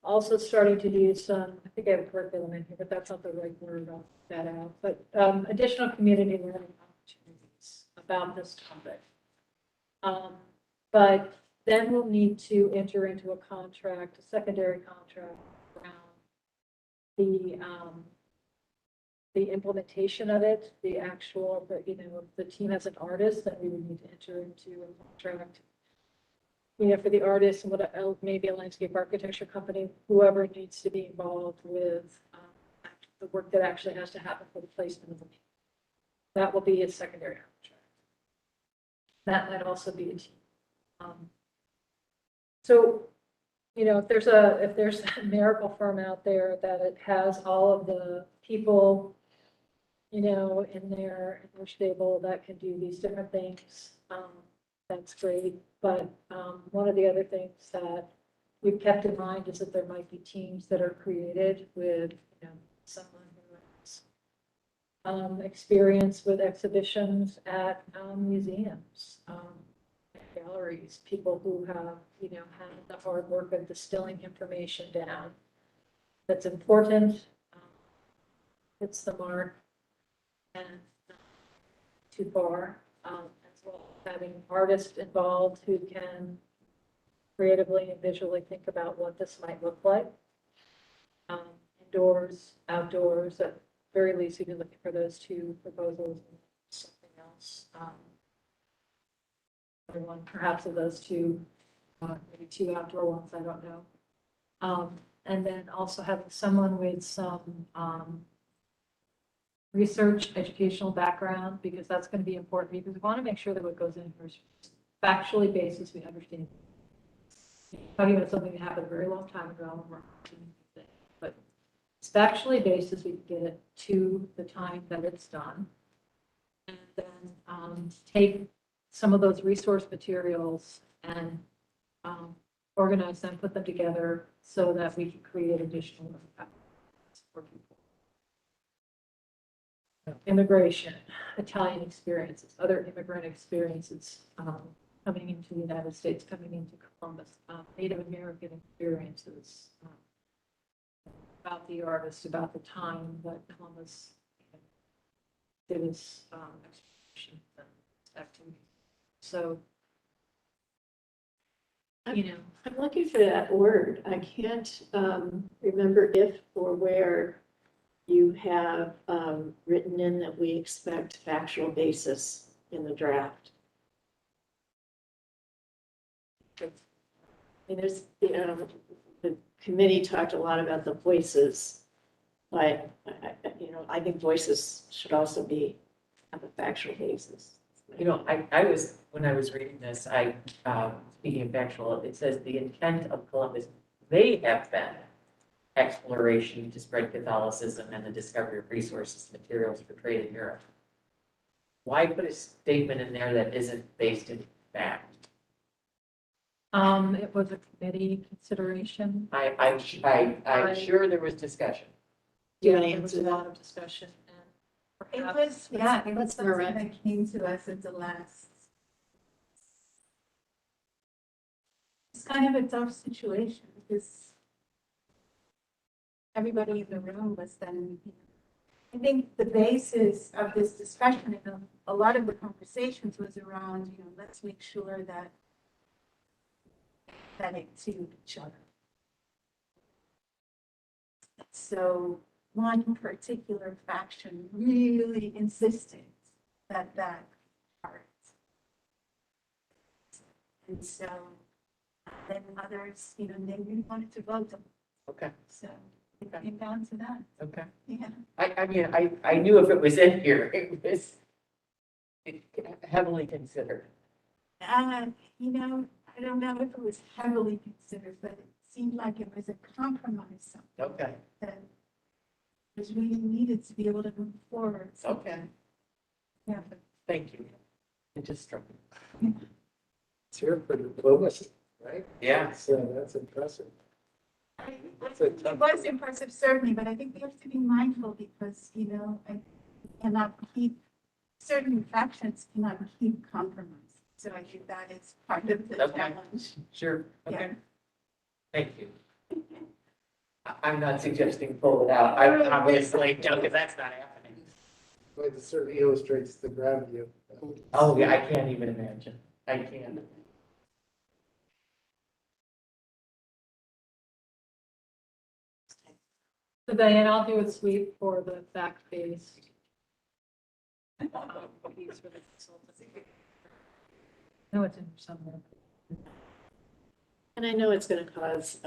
also starting to do some, I think I have a curriculum in here, but that's not the right word, I'll put that out, but additional community learning opportunities about this topic. But then we'll need to enter into a contract, a secondary contract around the implementation of it, the actual, but if the team has an artist, then we would need to enter into a contract. For the artist and what maybe a landscape architecture company, whoever needs to be involved with the work that actually has to happen for the placement of the piece. That will be a secondary contract. That might also be a team. So, if there's a miracle firm out there that it has all of the people, in their stable that can do these different things, that's great. But one of the other things that we've kept in mind is that there might be teams that are created with, someone who has experience with exhibitions at museums, galleries, people who have, had the hard work of distilling information down. That's important. Hits the mark and too far. As well as having artists involved who can creatively and visually think about what this might look like. Indoors, outdoors, at very least, you'd be looking for those two proposals and something else. One perhaps of those two, maybe two outdoor ones, I don't know. And then also having someone with some research, educational background, because that's going to be important, because we want to make sure that what goes in here is factually basis, we understand. Talking about something that happened a very long time ago, but it's factually based as we can get it to the time that it's done. And then take some of those resource materials and organize them, put them together so that we can create additional for people. Immigration, Italian experiences, other immigrant experiences, coming into the United States, coming into Columbus, Native American experiences, about the artist, about the time that Columbus did his exploration and activity. So, you know, I'm looking for that word. I can't remember if or where you have written in that we expect factual basis in the draft. And there's, the committee talked a lot about the voices, but, I think voices should also be have a factual basis. You know, I was, when I was reading this, speaking of factual, it says the intent of Columbus may have been exploration to spread Catholicism and the discovery of resources, materials for trade in Europe. Why put a statement in there that isn't based in fact? it was a committee consideration. I'm sure there was discussion. Do you want to There was answer a that? lot of discussion. And It perhaps was, yeah, it was Let's something Maria. that came to us at the last. It's kind of a tough situation because everybody in the room was then, I think the basis of this discussion and a lot of the conversations was around, let's make sure that it suited each other. So one particular faction really insisted that part. And so then others, they really wanted to vote on it. Okay, So it came down to that. okay. Yeah. I mean, I knew if it was in here, it was heavily considered. I don't know if it was heavily considered, but it seemed like it was a compromise. Okay, That was really needed to be able to move forward. So, okay, yeah. thank you. It just struck me. It's here for diplomacy, right? Yeah. That's impressive. It was impressive, certainly, but I think we have to be mindful because, I cannot keep, certain factions cannot keep compromise. So I think that is part of the Okay. challenge. Sure, okay. Yeah. Thank you. I'm not suggesting pull it out. I obviously, because that's not happening. But it certainly illustrates the gravity of. Oh, yeah, I can't even imagine. I can't. So Diane, I'll do a sweep for the fact-based. Piece for the consultancy. No, it's in somewhere. And I know it's going to cause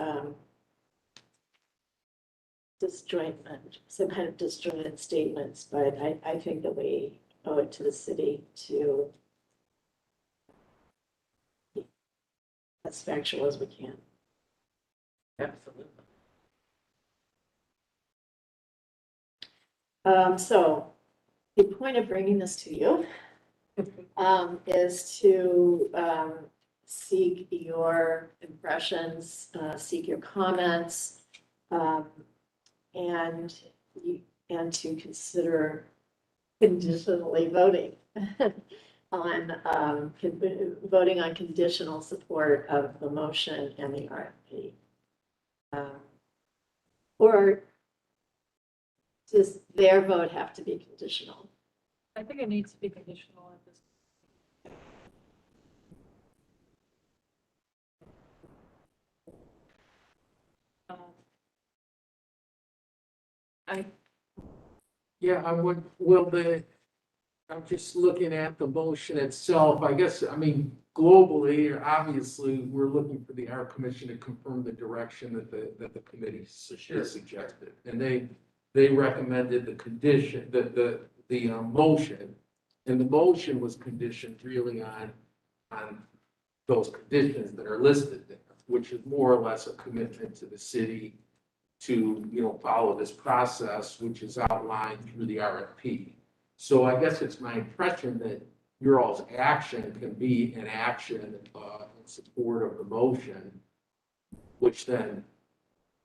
disjointment, some kind of disjointed statements, but I think that we owe it to the city to be as factual as we can. Absolutely. So the point of bringing this to you is to seek your impressions, seek your comments, and to consider conditionally voting on voting on conditional support of the motion and the RFP. Or does their vote have to be conditional? I think it needs to be conditional at this. Yeah, I'm just looking at the motion itself. I guess, globally, obviously, we're looking for the art commission to confirm the direction that the committee suggested. And they recommended the condition, the motion. And the motion was conditioned really on those conditions that are listed there, which is more or less a commitment to the city to, follow this process, which is outlined through the RFP. So I guess it's my impression that your all's action can be an action in support of the motion, which then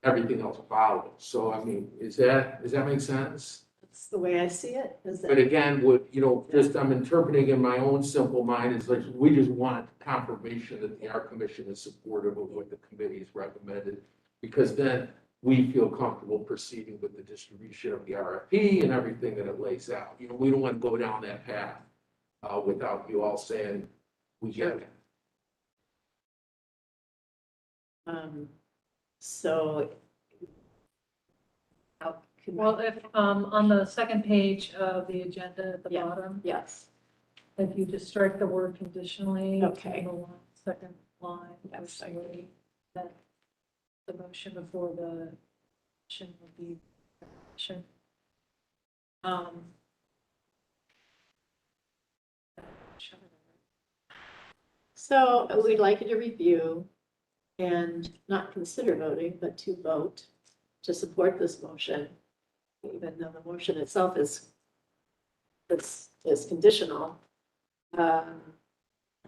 everything else follows. So I mean, does that make sense? That's the way I see it, is But that, again, what, just I'm interpreting in my own simple mind is like, we just want confirmation that the art commission is supportive of what the committee has recommended. Because then we feel comfortable proceeding with the distribution of the RFP and everything that it lays out. We don't want to go down that path without you all saying, we get it. so. How can we- Well, if, on the second page of the agenda at the Yeah. bottom, Yes, if you just strike the word conditionally. Okay. number one, second line, That's second. actually, that the motion before the motion would be. motion. so we'd like you to review and not consider voting, but to vote to support this motion, even though the motion itself is conditional. At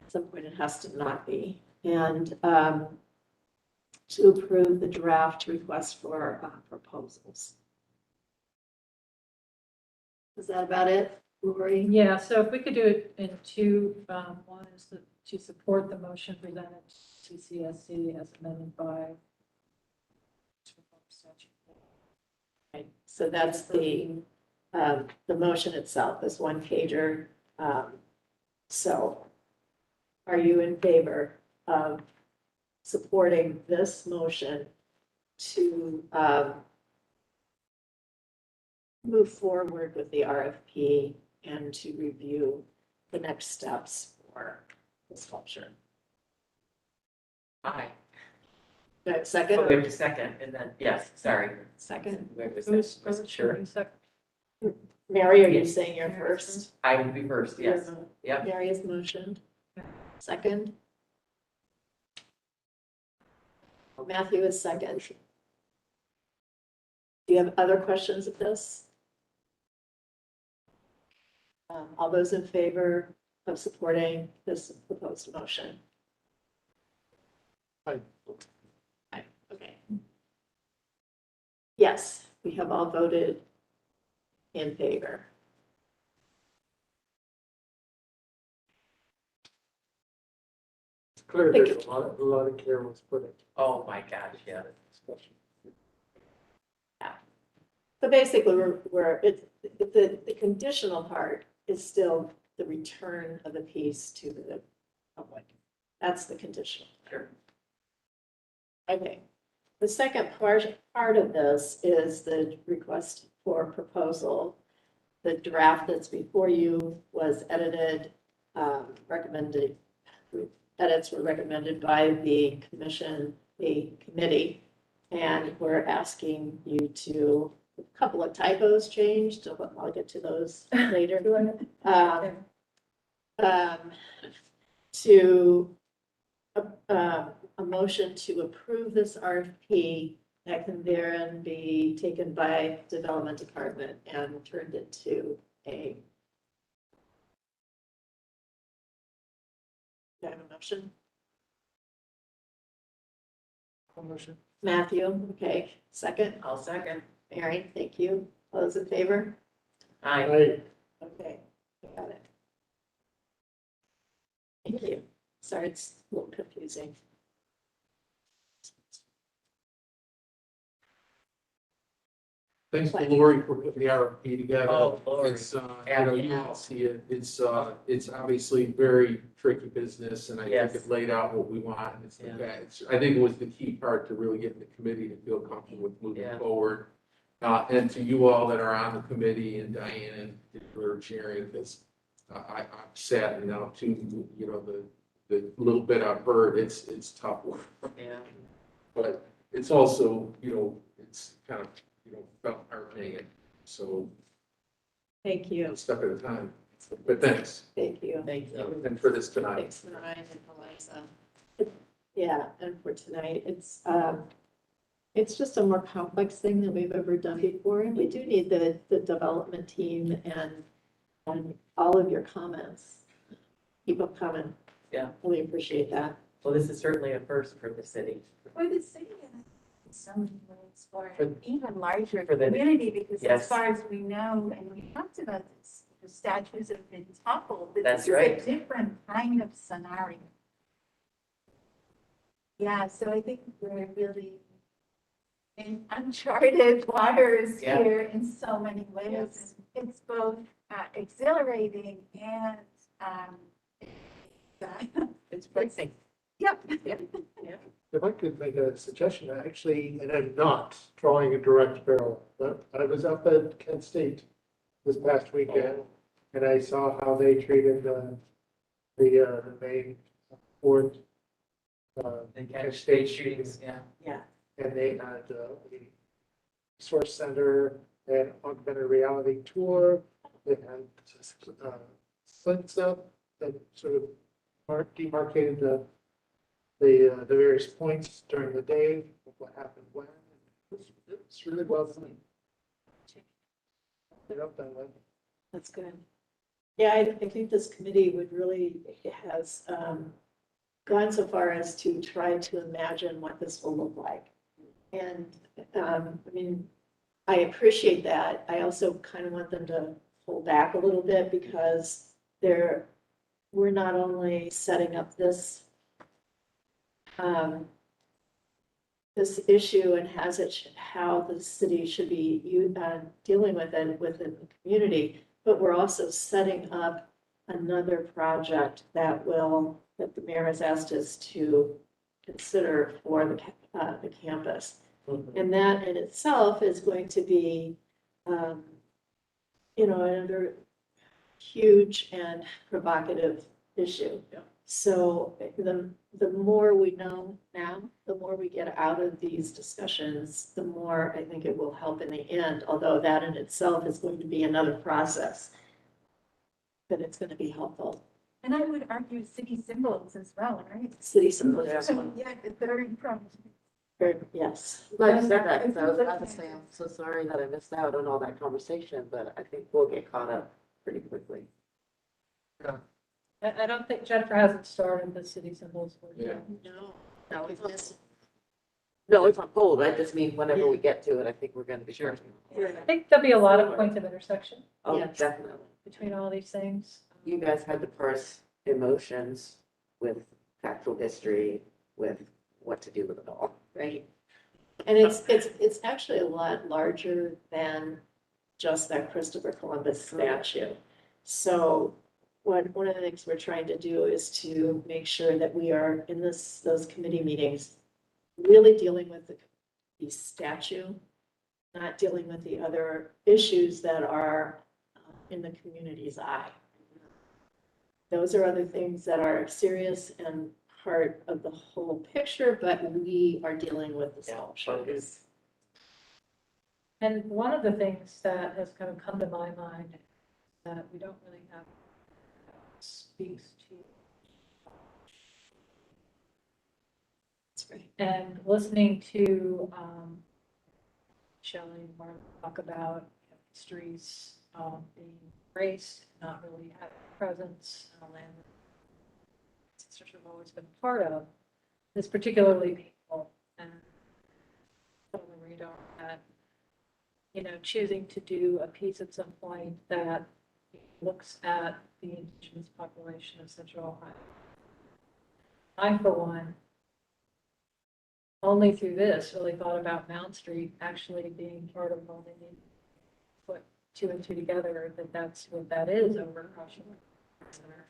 some point, it has to not be. And to approve the draft request for proposals. Is that about it, Lori? Yeah, so if we could do it in two, one is to support the motion presented to CSC as amended by. Statute. Right, so that's the motion itself, this one pager. So are you in favor of supporting this motion to move forward with the RFP and to review the next steps for the sculpture? Aye. Do I have a Oh, second? we have a second, and then, yes, sorry. Second. Where was Who's that? Was it first? sure? Who's second? Mary, are you saying you're first? I would be first, yes. Yep. Mary has motioned. Second. Matthew is second. Do you have other questions of this? All those in favor of supporting this proposed motion? Aye. Aye, okay. Yes, we have all voted in favor. It's clear Thank there's a lot of care was put in. Oh, my gosh, yeah. So basically, the conditional part is still the return of the piece to the public. That's the conditional. Sure. Okay. The second part of this is the request for proposal. The draft that's before you was edited, recommended, edits were recommended by the committee, and we're asking you to, a couple of typos changed, so I'll get to those later. To a motion to approve this RFP that can then be taken by Development Department and turned into a. Do I have a motion? Motion. Matthew, okay, second. I'll second. Mary, thank you. All those in favor? Aye. Aye. Okay, got it. Thank you. Sorry, it's a little confusing. Thanks to Lori for putting the RFP together. Oh, Lori. It's, you Yeah. all see it. It's obviously very tricky business, and I think Yes. it laid out what we want. And it's the Yeah. best. I think it was the key part to really getting the committee to feel comfortable with moving Yeah. forward. And to you all that are on the committee, and Diane for sharing, because I'm sad now too, the little bit I've heard, it's tough work. Yeah. But it's also, it's kind of, felt heartening, and so Thank you. a step at a time. But thanks, Thank you. Thank you. and for this tonight. Thanks, Ryan and Eliza. Yeah, and for tonight, it's just a more complex thing than we've ever done before, and we do need the development team and all of your comments. Keep up coming. Yeah. Really appreciate that. Well, this is certainly a first for the city. For the city, and in so many ways, for For- an even larger for the- community, because yes. as far as we know, and we talked about this, the statutes have been toppled. But That's this is right. a different kind of scenario. Yeah, so I think we're really in uncharted waters Yeah. here in so many ways. Yes. It's both exhilarating and, It's frightening. yep. If I could make a suggestion, actually, and I'm not drawing a direct parallel, but I was up at Kent State this past weekend, and I saw how they treated the main port. And Kent state shootings, yeah. Yeah. And they had the Source Center and augmented reality tour. They had slings up that sort of demarcated the various points during the day, what happened when. It's really well done. Yep, that way. That's good. Yeah, I think this committee would really, has gone so far as to try to imagine what this will look like. And, I mean, I appreciate that. I also kind of want them to pull back a little bit because we're not only setting up this this issue and how the city should be dealing with it within the community, but we're also setting up another project that the mayor has asked us to consider for the campus. And that in itself is going to be, another huge and provocative issue. Yeah. So the more we know now, the more we get out of these discussions, the more I think it will help in the end, although that in itself is going to be another process. But it's going to be helpful. And I would argue city symbols as well, right? City symbols, Yeah, they're in front. yes. Like I said that, 'cause I was about to say, I'm so sorry that I missed out on all that conversation, but I think we'll get caught up pretty quickly. I don't think Jennifer hasn't started the city symbols. work yet. No. No, it's on hold. I just mean whenever we get to it, I think we're gonna be Sure. starting. I think there'll be a lot of points of intersection Oh, Yes. definitely. between all these things. You guys had to parse emotions with factual history, with what to do with it all. Right. And it's actually a lot larger than just that Christopher Columbus statue. So one of the things we're trying to do is to make sure that we are in those committee meetings really dealing with the statue, not dealing with the other issues that are in the community's eye. Those are other things that are serious and part of the whole picture, but we are dealing with the sculpture. And one of the things that has kind of come to my mind that we don't really have speaks to. That's right. And listening to Shelley and Mark talk about histories being erased, not really having presence in a land that sisters have always been part of, is particularly painful and on the radar that, choosing to do a piece at some point that looks at the indigenous population of Central Ohio. I, for one, only through this really thought about Mount Street actually being part of all they need to put two and two together, that's what that is over across the river.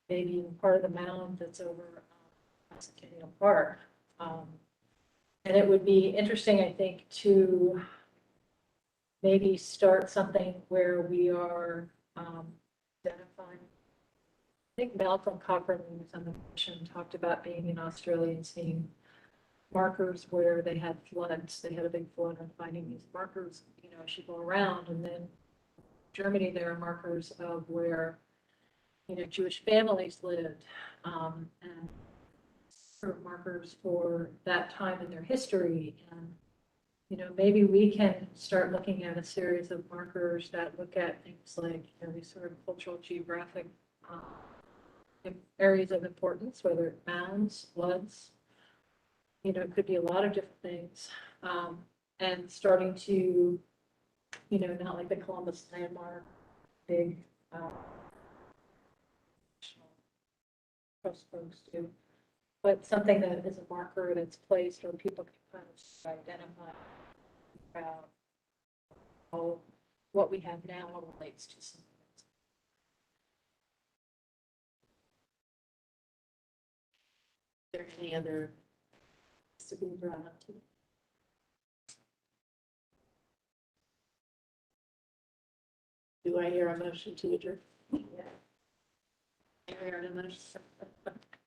Maybe even part of the mound that's over Centennial Park. And it would be interesting, I think, to maybe start something where we are identifying. I think Malcolm Cochrane, who was on the mission, talked about being in Australia and seeing markers where they had floods. They had a big flood and finding these markers, as you go around. And then Germany, there are markers of where, Jewish families lived, and sort of markers for that time in their history. And, maybe we can start looking at a series of markers that look at things like, these sort of cultural geographic areas of importance, whether it mounds, floods. It could be a lot of different things. And starting to, not like the Columbus landmark, big, trust folks do, but something that is a marker that's placed where people can kind of identify how what we have now relates to something. Is there any other to be brought up to? Do I hear a motion to adjourn? Yeah. I hear a motion.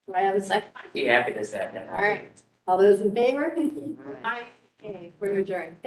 Do I have a second? Be happy to say that. All right, all those in favor? Aye. Okay, we're adjourned. Thank